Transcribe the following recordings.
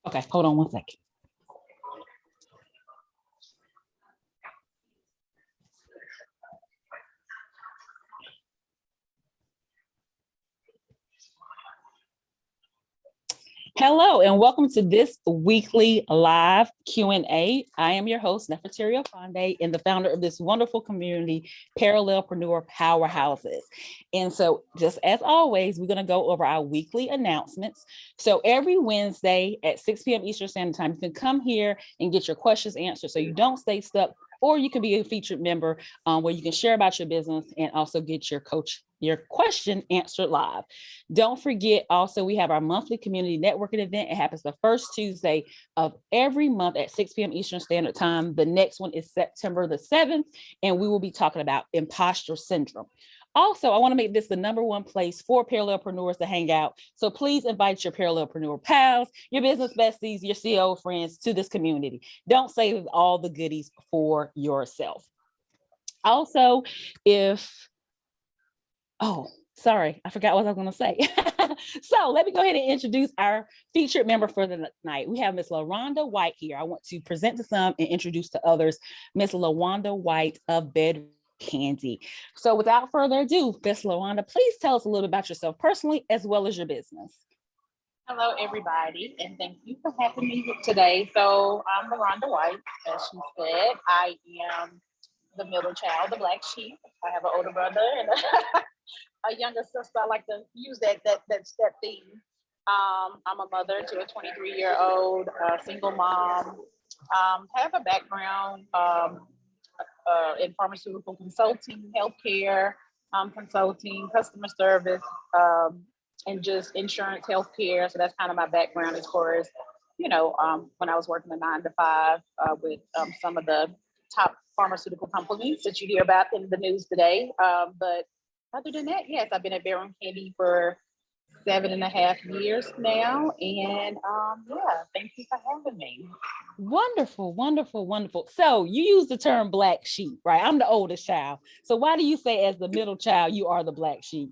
Okay, hold on one second. Hello, and welcome to this weekly live Q&A. I am your host, Nefertari Ofonde, and the founder of this wonderful community, Parallel-Preneur Powerhouses. And so just as always, we're going to go over our weekly announcements. So every Wednesday at 6 p.m. Eastern Standard Time, you can come here and get your questions answered so you don't stay stuck, or you can be a featured member where you can share about your business and also get your question answered live. Don't forget, also, we have our monthly community networking event. It happens the first Tuesday of every month at 6 p.m. Eastern Standard Time. The next one is September the 7th, and we will be talking about imposter syndrome. Also, I want to make this the #1 place for parallelpreneurs to hang out. So please invite your parallelpreneur pals, your business besties, your CEO friends to this community. Don't save all the goodies for yourself. Also, sorry, I forgot what I was going to say. So let me go ahead and introduce our featured member for the night. We have Miss LaRonda White here. I want to present to some and introduce to others Miss LaRonda White of Bedroom Candy. So without further ado, Miss LaRonda, please tell us a little about yourself personally as well as your business. Hello, everybody, and thank you for having me today. So I'm LaRonda White, as she said. I am the middle child, the black sheep. I have an older brother and a younger sister. I like to use that theme. I'm a mother to a 23-year-old single mom. Have a background in pharmaceutical consulting, healthcare consulting, customer service, and just insurance, healthcare. So that's kind of my background as far as, when I was working a 9 to 5 with some of the top pharmaceutical companies that you hear about in the news today. But other than that, yes, I've been at Bedroom Candy for 7.5 years now. And thank you for having me. Wonderful, wonderful, wonderful. So you use the term black sheep, right? I'm the oldest child. So why do you say as the middle child, you are the black sheep?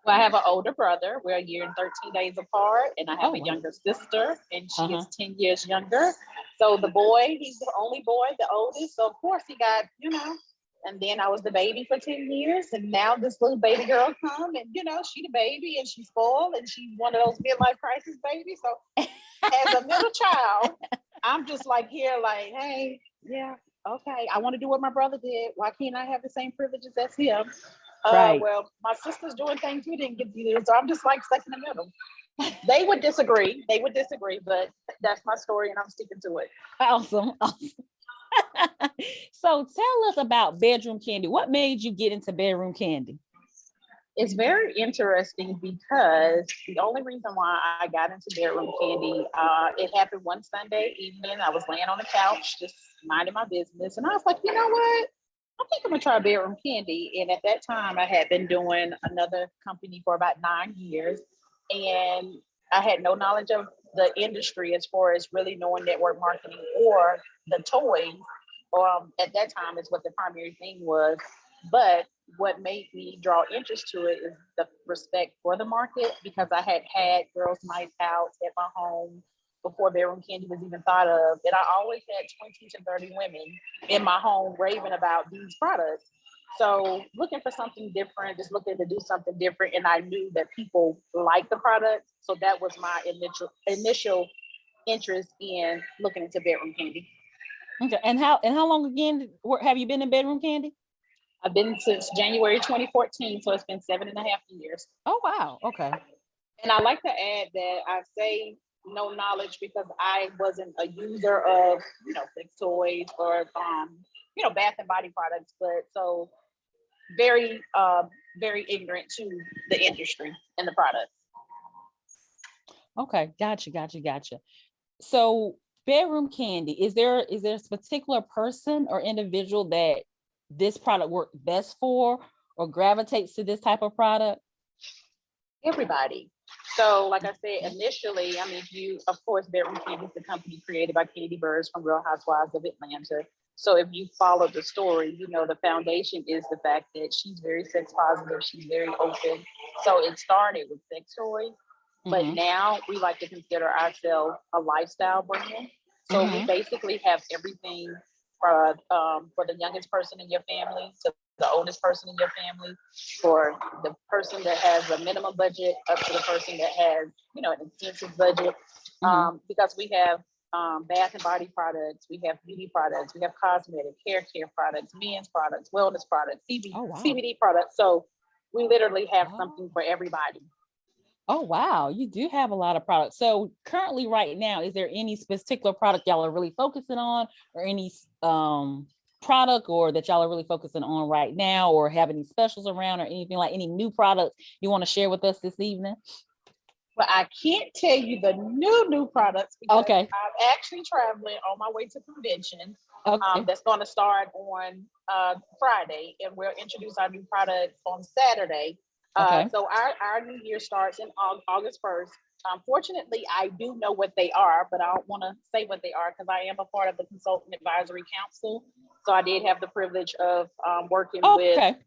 Well, I have an older brother. We're a year and 13 days apart. And I have a younger sister, and she is 10 years younger. So the boy, he's the only boy, the oldest. So of course he got, and then I was the baby for 10 years. And now this little baby girl come and, she the baby and she's spoiled and she's one of those midlife crisis babies. So as a middle child, I'm just like here, like, hey, yeah, okay. I want to do what my brother did. Why can't I have the same privileges as him? Right. Well, my sister's doing things we didn't get to do. So I'm just like stuck in the middle. They would disagree, but that's my story and I'm sticking to it. Awesome. So tell us about Bedroom Candy. What made you get into Bedroom Candy? It's very interesting because the only reason why I got into Bedroom Candy, it happened one Sunday evening. I was laying on the couch, just minding my business. And I was like, you know what? I think I'm gonna try Bedroom Candy. And at that time I had been doing another company for about 9 years. And I had no knowledge of the industry as far as really knowing network marketing or the toys. At that time is what the primary thing was. But what made me draw interest to it is the respect for the market, because I had girls' night out at my home before Bedroom Candy was even thought of. And I always had 20 to 30 women in my home raving about these products. So looking for something different, just looking to do something different. And I knew that people like the product. So that was my initial interest in looking into Bedroom Candy. Okay. And how long again have you been in Bedroom Candy? I've been since January 2014, so it's been 7.5 years. Oh, wow. Okay. And I like to add that I say no knowledge because I wasn't a user of, sex toys or, bath and body products, but so very, very ignorant to the industry and the products. Okay. Gotcha. So Bedroom Candy, is there a particular person or individual that this product works best for or gravitates to this type of product? Everybody. So like I said, initially, of course, Bedroom Candy is the company created by Katie Burrs from Real Housewives of Atlanta. So if you follow the story, the foundation is the fact that she's very sex positive. She's very open. So it started with sex toys. but Mhm. now we like to consider ourselves a lifestyle brand. So we Mhm. basically have everything for the youngest person in your family to the oldest person in your family, for the person that has a minimum budget up to the person that has, an extensive budget. Mhm. Because we have bath and body products, we have beauty products, we have cosmetic, hair care products, men's products, wellness products, Oh wow. CBD products. So we literally have something Oh. for everybody. Oh wow, you do have a lot of products. So currently, right now, is there any particular product y'all are really focusing on, or any product or that y'all are really focusing on right now, or have any specials around, or anything like any new products you want to share with us this evening? But I can't tell you the new products because Okay. I'm actually traveling on my way to convention Okay. that's going to start on Friday, and we'll introduce our new products on Saturday. Okay. So our new year starts in August 1st. Unfortunately, I do know what they are, but I don't want to say what they are because I am a part of the Consultant Advisory Council. So I did have the privilege of working with Okay.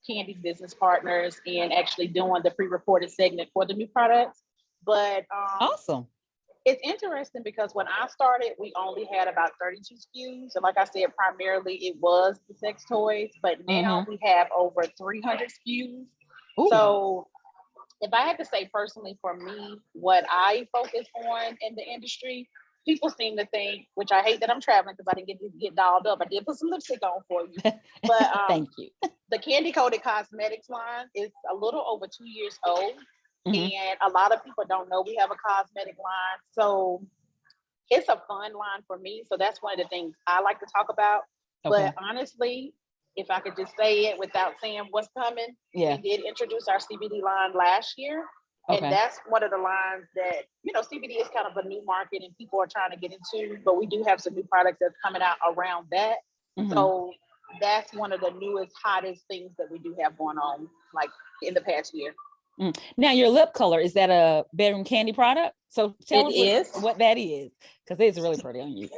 Candy's business partners and actually doing the pre-recorded segment for the new products. But Awesome. it's interesting because when I started, we only had about 32 SKUs. And like I said, primarily it was the sex toys, but now Mm-hmm. we have over 300 SKUs. Ooh. So if I had to say personally for me, what I focus on in the industry, people seem to think, which I hate that I'm traveling because I didn't get dolled up. I did put some lipstick on for you. But Thank you. the Candy Coated Cosmetics line is a little over 2 years old. Mm-hmm. And a lot of people don't know we have a cosmetic line. So it's a fun line for me. So that's one of the things I like to talk about. But Okay. honestly, if I could just say it without saying what's coming, we Yeah. did introduce our CBD line last year. And Okay. that's one of the lines that, CBD is kind of a new market and people are trying to get into, but we do have some new products that's coming out around that. Mm-hmm. So that's one of the newest, hottest things that we do have going on, like in the past year. Now, your lip color, is that a Bedroom Candy product? So tell It us is. what that is, because it's really pretty on you.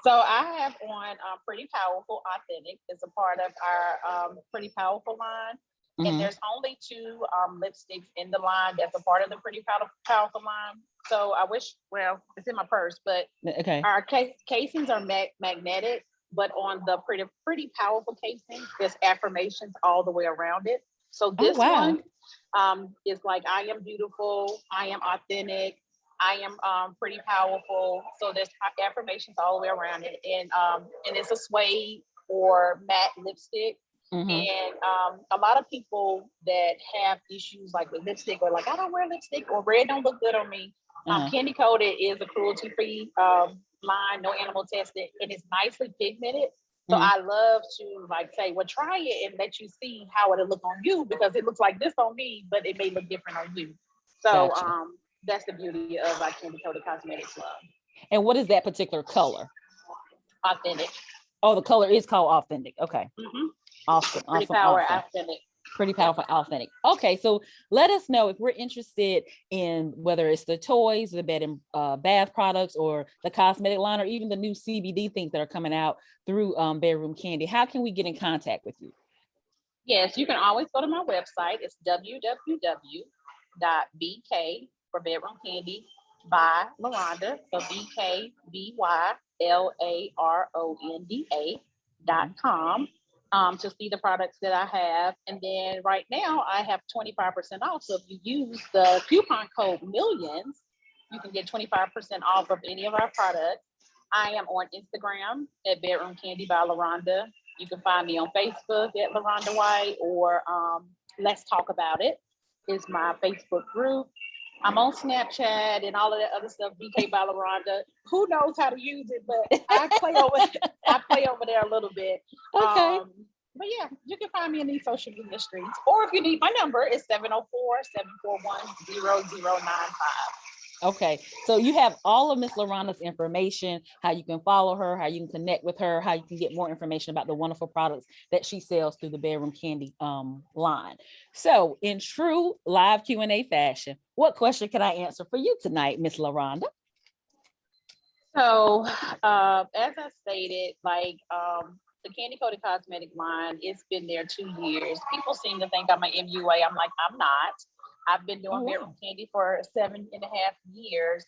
So I have on Pretty Powerful Authentic. It's a part of our Pretty Powerful line. And Mm-hmm. there's only two lipsticks in the line that's a part of the Pretty Powerful line. So I wish, well, it's in my purse, but Okay. our casings are magnetic, but on the Pretty Powerful casing, there's affirmations all the way around it. So Oh, this wow. one is like, I am beautiful, I am authentic, I am pretty powerful. So there's affirmations all the way around it, and it's a suede or matte lipstick. Mm-hmm. And a lot of people that have issues like with lipstick, or like, I don't wear lipstick, or red don't look good on me. Uh-huh. Candy Coated is a cruelty-free line, no animal tested, and it's nicely pigmented. So Mm-hmm. I love to like say, well, try it and let you see how it'll look on you, because it looks like this on me, but it may look different on you. So Gotcha. that's the beauty of our Candy Coated Cosmetics line. And what is that particular color? Authentic. Oh, the color is called Authentic. Okay. Mm-hmm. Awesome. Pretty Awesome. power Awesome. authentic. Pretty Yep. powerful, authentic. Okay, so let us know if we're interested in whether it's the toys, the bed and bath products, or the cosmetic line, or even the new CBD things that are coming out through Bedroom Candy. How can we get in contact with you? Yes, you can always go to my website. It's www.bk for Bedroom Candy by LaRonda. So BKBYLARONDA.com to see the products that I have. And then right now I have 25% off. So if you use the coupon code millions, you can get 25% off of any of our products. I am on Instagram at Bedroom Candy by LaRonda. You can find me on Facebook at LaRonda White, or Let's Talk About It is my Facebook group. I'm on Snapchat and all of that other stuff, BK by LaRonda. Who knows how to use it, but I play over there a little bit. Okay. But yeah, you can find me in these social media streets. Or if you need my number, it's 704-741-0095. Okay, so you have all of Miss LaRonda's information, how you can follow her, how you can connect with her, how you can get more information about the wonderful products that she sells through the Bedroom Candy line. So in true live Q&A fashion, what question can I answer for you tonight, Miss LaRonda? So as I stated, like the Candy Coated Cosmetic line, it's been there 2 years. People seem to think I'm an MUA. I'm like, I'm not. I've been doing Oh, wow. bedroom candy for 7.5 years,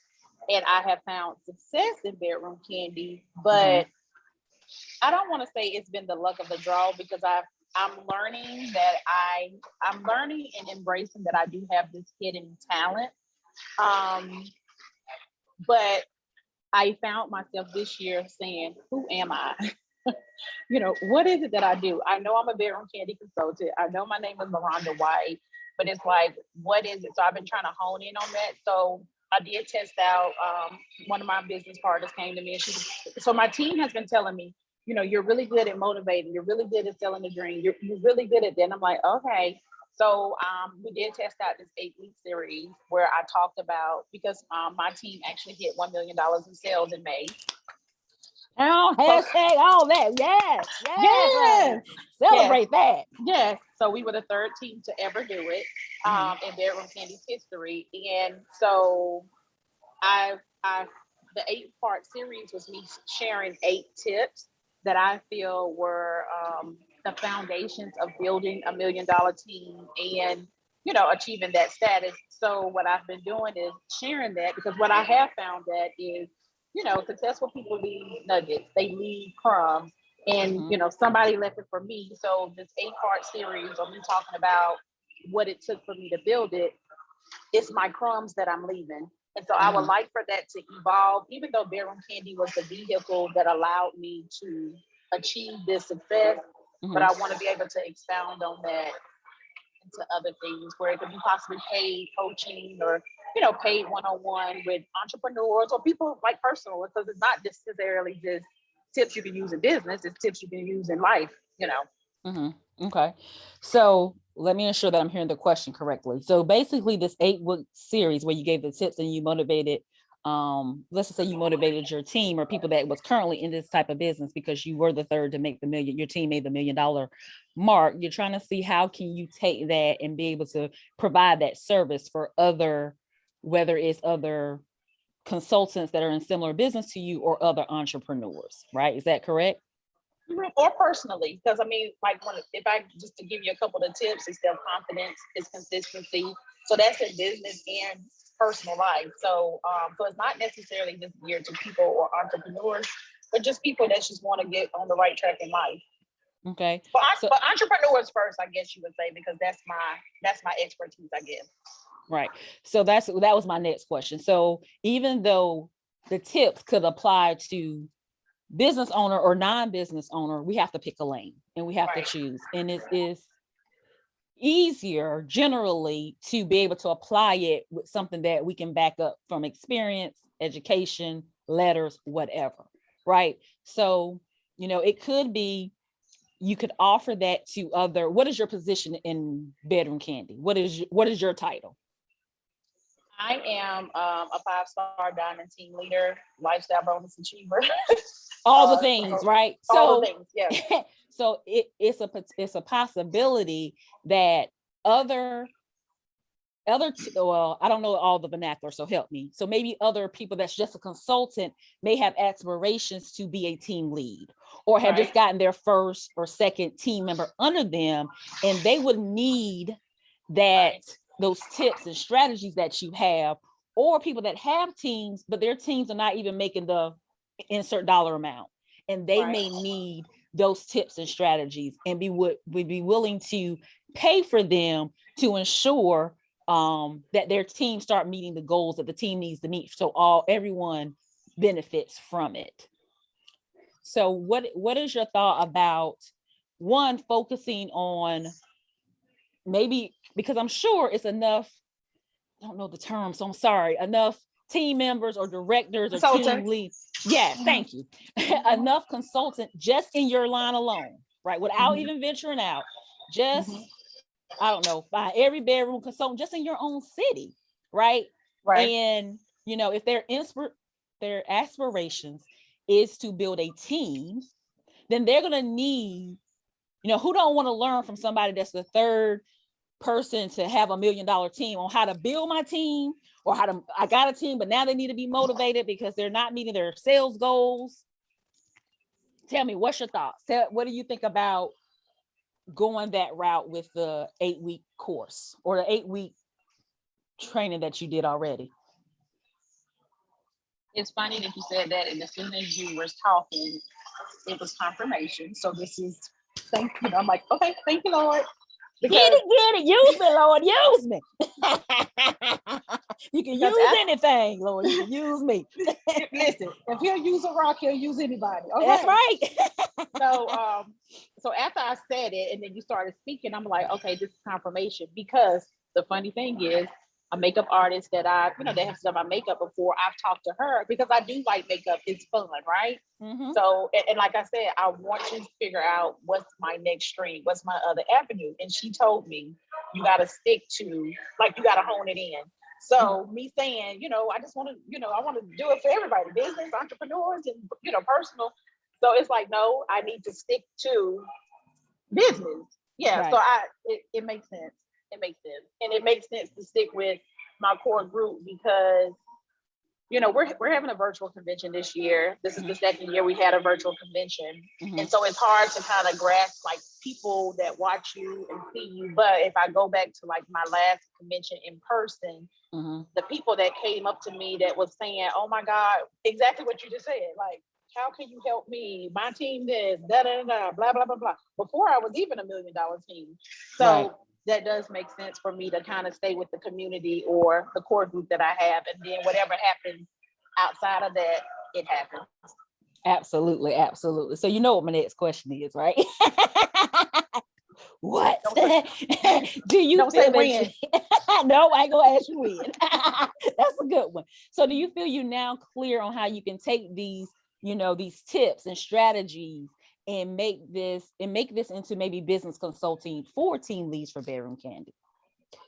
and I have found success in bedroom candy. But I don't want to say it's been the luck of the draw, because I'm learning that I'm learning and embracing that I do have this hidden talent. Um, but I found myself this year saying, "Who am I? What is it that I do? I know I'm a bedroom candy consultant. I know my name is LaRonda White, but it's like, what is it?" So I've been trying to hone in on that. So I did test out. One of my business partners came to me, and so my team has been telling me, you're really good at motivating. You're really good at selling the dream. You're really good at that. And I'm like, okay. So we did test out this 8-week series where I talked about, because my team actually hit $1 million in sales in May. Oh, hashtag all that. Yes, yes. Yes. Celebrate that. Yes. So we were the third team to ever do it in Bedroom Candy's history. And so I the 8-part series was me sharing 8 tips that I feel were the foundations of building $1 million team and achieving that status. So what I've been doing is sharing that, because what I have found that is, successful people leave nuggets, they leave crumbs, and somebody left it for me. So this 8-part series of me talking about what it took for me to build it, it's my crumbs that I'm leaving. And so I would like for that to evolve, even though Bedroom Candy was the vehicle that allowed me to achieve this success. But I want to be able to expound on that into other things where it could be possibly paid coaching, or paid one-on-one with entrepreneurs or people like personal, because it's not necessarily just tips you can use in business, it's tips you can use in life. Okay. So let me ensure that I'm hearing the question correctly. So basically this 8-week series where you gave the tips and you motivated, let's just say you motivated your team or people that was currently in this type of business, because you were the third to make the million, your team made the $1 million mark. You're trying to see how can you take that and be able to provide that service for other, whether it's other consultants that are in similar business to you or other entrepreneurs, right? Is that correct? Or personally, because I mean, like, if I just to give you a couple of tips, it's self-confidence, it's consistency. So that's in business and personal life. So so it's not necessarily just geared to people or entrepreneurs, but just people that just want to get on the right track in life. Okay. But entrepreneurs first, I guess you would say, because that's my expertise, I guess. Right. So that was my next question. So even though the tips could apply to business owner or non-business owner, we have to pick a lane and we have to choose. And it is easier generally to be able to apply it with something that we can back up from experience, education, letters, whatever. Right. So, it could be, you could offer that to other. What is your position in Bedroom Candy? What is your title? I am a 5-star diamond team leader, lifestyle bonus achiever. All the things, right? All the things, yeah. So it's a possibility that other, well, I don't know all the vernacular, so help me. So maybe other people that's just a consultant may have aspirations to be a team lead, or have just gotten their first or second team member under them, and they would need that those tips and strategies that you have, or people that have teams, but their teams are not even making the insert dollar amount, and they may need those tips and strategies, and would be willing to pay for them to ensure that their team start meeting the goals that the team needs to meet, so everyone benefits from it. So what is your thought about, one, focusing on, maybe, because I'm sure it's enough, I don't know the term, so I'm sorry, enough team members or directors or team leads. Yes, thank you. Enough consultant just in your line alone, right? Without even venturing out, just, I don't know, by every bedroom consultant just in your own city, right? And if their aspirations is to build a team, then they're gonna need, who don't want to learn from somebody that's the third person to have $1 million team on how to build my team, or I got a team, but now they need to be motivated because they're not meeting their sales goals. Tell me, what's your thoughts? What do you think about going that route with the 8-week course or the 8-week training that you did already? It's funny that you said that, and as soon as you were talking, it was confirmation. So this is, thank you. I'm like, okay, thank you, Lord. Get it, use me, Lord, use me. You can use anything, Lord, you can use me. Listen, if he'll use a rock, he'll use anybody. Okay? That's right. So after I said it, and then you started speaking, I'm like, okay, this is confirmation. Because the funny thing is, a makeup artist that that has done my makeup before, I've talked to her because I do like makeup. It's fun, right? Mm-hmm. So, and like I said, I want to figure out what's my next stream, what's my other avenue. And she told me, you got to stick to, like, you got to hone it in. So me saying, I just want to, I want to do it for everybody, business, entrepreneurs, and, personal. So it's like, no, I need to stick to business. Yeah. Right. So it makes sense. It makes sense. And it makes sense to stick with my core group because, we're having a virtual convention this year. This is the second year we had a virtual convention. Mm-hmm. And so it's hard to kind of grasp like people that watch you and see you. But if I go back to like my last convention in person, the people that came up to me that was saying, oh my God, exactly what you just said. Like, how can you help me? My team this, da da da, blah, blah, blah, blah. Before I was even $1 million team. So right. That does make sense for me to kind of stay with the community or the core group that I have. And then whatever happens outside of that, it happens. Absolutely. Absolutely. So you know what my next question is, right? What? Do you don't say when? No, I ain't gonna ask you when. That's a good one. So do you feel you now clear on how you can take these, these tips and strategies and make this into maybe business consulting for team leads for Bedroom Candy?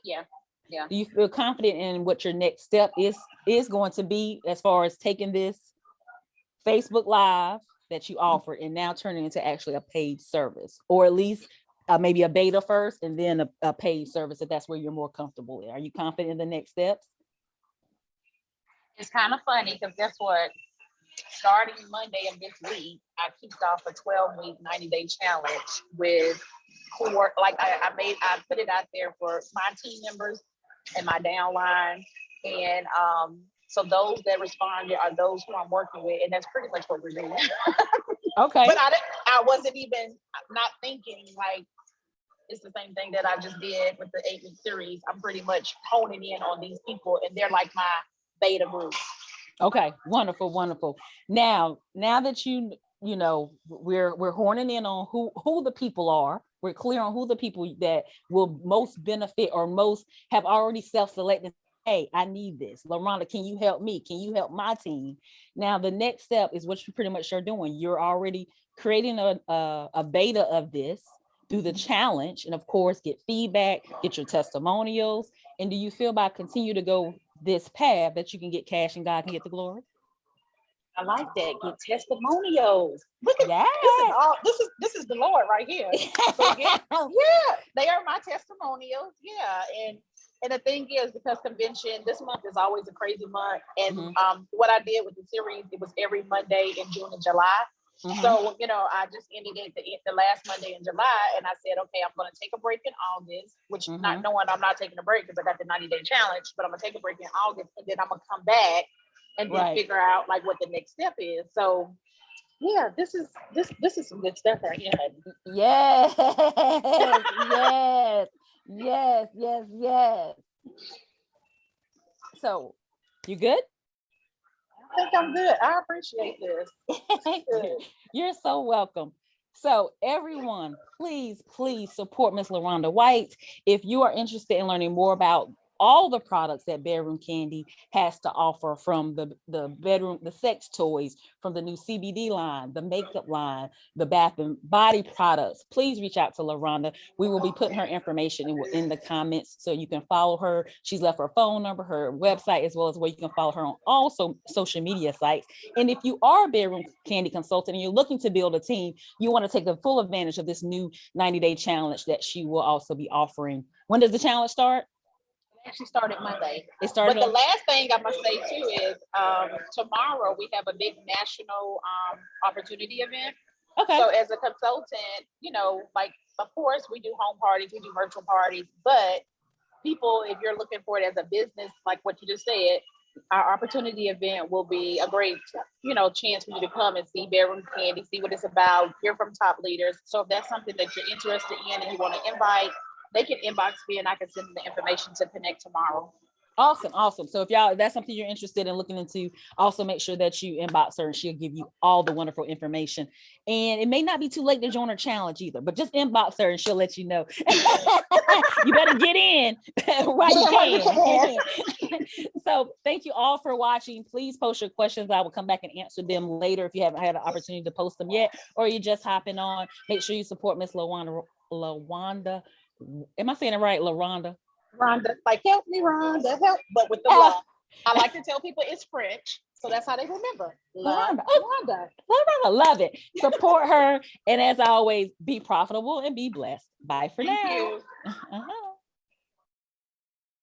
Yeah. Do you feel confident in what your next step is going to be as far as taking this Facebook Live that you offer and now turning into actually a paid service, or at least maybe a beta first and then a paid service if that's where you're more comfortable in? Are you confident in the next steps? It's kind of funny because guess what? Starting Monday of this week, I kicked off a 12-week 90-day challenge with core. Like I put it out there for my team members and my downline, and so those that responded are those who I'm working with, and that's pretty much what we're doing. Okay. But I wasn't even not thinking like it's the same thing that I just did with the 8-week series. I'm pretty much honing in on these people, and they're like my beta group. Okay, wonderful, wonderful. Now that we're horning in on who the people are. We're clear on who the people that will most benefit or most have already self-selected. Hey, I need this. LaRonda, can you help me? Can you help my team? Now, the next step is what you pretty much are doing. You're already creating a beta of this, do the challenge, and of course, get feedback, get your testimonials. And do you feel by continue to go this path that you can get cash and God can get the glory? I like that. Get testimonials. Look at this is the Lord right here. So they are my testimonials. Yeah. And the thing is, because convention this month is always a crazy month. And what I did with the series, it was every Monday in June and July. So, I just ended it the last Monday in July, and I said, okay, I'm going to take a break in August, which not knowing I'm not taking a break because I got the 90-day challenge, but I'm going to take a break in August, and then I'm going to come back and then figure out like what the next step is. So, yeah, this is some good stuff right here. Yes, yes. So, you good? I think I'm good. I appreciate this. You're so welcome. So everyone, please support Miss LaRonda White. If you are interested in learning more about all the products that Bedroom Candy has to offer, from the sex toys, from the new CBD line, the makeup line, the bath and body products, please reach out to LaRonda. We will be putting her information in the comments so you can follow her. She's left her phone number, her website, as well as where you can follow her on all social media sites. And if you are a Bedroom Candy consultant and you're looking to build a team, you want to take the full advantage of this new 90-day challenge that she will also be offering. When does the challenge start? Actually started Monday. It started. But the last thing I must say too is tomorrow we have a big national opportunity event. Okay. So as a consultant, like of course we do home parties, we do virtual parties, but people, if you're looking for it as a business, like what you just said, our opportunity event will be a great, chance for you to come and see Bedroom Candy, see what it's about, hear from top leaders. So if that's something that you're interested in and you want to invite, they can inbox me and I can send them the information to connect tomorrow. Awesome, awesome. So if that's something you're interested in looking into, also make sure that you inbox her and she'll give you all the wonderful information. And it may not be too late to join her challenge either, but just inbox her and she'll let you know. You better get in while you can. So thank you all for watching. Please post your questions. I will come back and answer them later if you haven't had an opportunity to post them yet, or you're just hopping on. Make sure you support Miss LaRonda. Am I saying it right? LaRonda. Rhonda, like help me, Rhonda, help, but with the love. I like to tell people it's French, so that's how they remember. LaRonda. LaRonda, love it. Support her, and as always, be profitable and be blessed. Bye for now. Thank you.